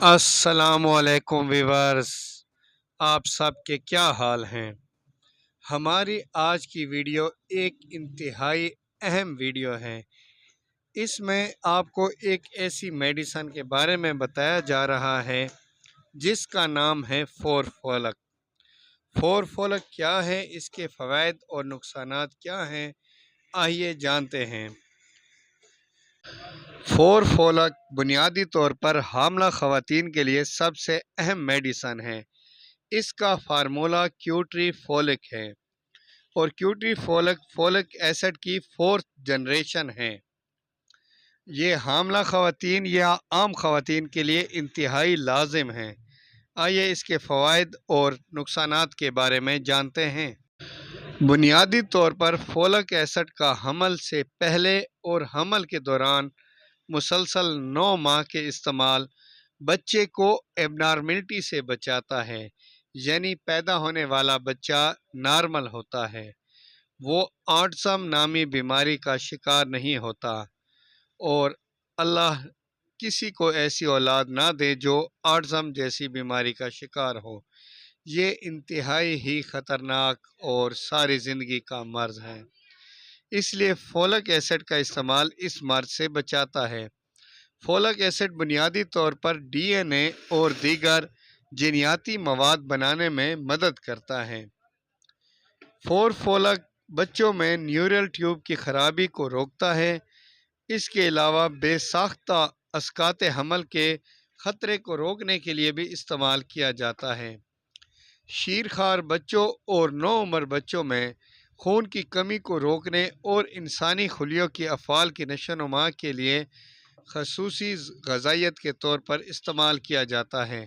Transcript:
السلام علیکم ویورز، آپ سب کے کیا حال ہیں؟ ہماری آج کی ویڈیو ایک انتہائی اہم ویڈیو ہے۔ اس میں آپ کو ایک ایسی میڈیسن کے بارے میں بتایا جا رہا ہے جس کا نام ہے فور فولک۔ فور فولک کیا ہے، اس کے فوائد اور نقصانات کیا ہیں، آئیے جانتے ہیں۔ فور فولک بنیادی طور پر حاملہ خواتین کے لیے سب سے اہم میڈیسن ہے۔ اس کا فارمولہ کیوٹری فولک ہے اور کیوٹری فولک فولک ایسڈ کی 4th جنریشن ہے۔ یہ حاملہ خواتین یا عام خواتین کے لیے انتہائی لازم ہے۔ آئیے اس کے فوائد اور نقصانات کے بارے میں جانتے ہیں۔ بنیادی طور پر فولک ایسڈ کا حمل سے پہلے اور حمل کے دوران مسلسل 9 ماہ کے استعمال بچے کو ایبنارملٹی سے بچاتا ہے، یعنی پیدا ہونے والا بچہ نارمل ہوتا ہے، وہ آٹزم نامی بیماری کا شکار نہیں ہوتا، اور اللہ کسی کو ایسی اولاد نہ دے جو آٹزم جیسی بیماری کا شکار ہو۔ یہ انتہائی ہی خطرناک اور ساری زندگی کا مرض ہے، اس لیے فولک ایسڈ کا استعمال اس مرض سے بچاتا ہے۔ فولک ایسڈ بنیادی طور پر ڈی این اے اور دیگر جینیاتی مواد بنانے میں مدد کرتا ہے۔ فور فولک بچوں میں نیورل ٹیوب کی خرابی کو روکتا ہے۔ اس کے علاوہ بے ساختہ اسقاط حمل کے خطرے کو روکنے کے لیے بھی استعمال کیا جاتا ہے۔ شیرخوار بچوں اور نوعمر بچوں میں خون کی کمی کو روکنے اور انسانی خلیوں کی افعال کی نشو و نما کے لیے خصوصی غذائیت کے طور پر استعمال کیا جاتا ہے۔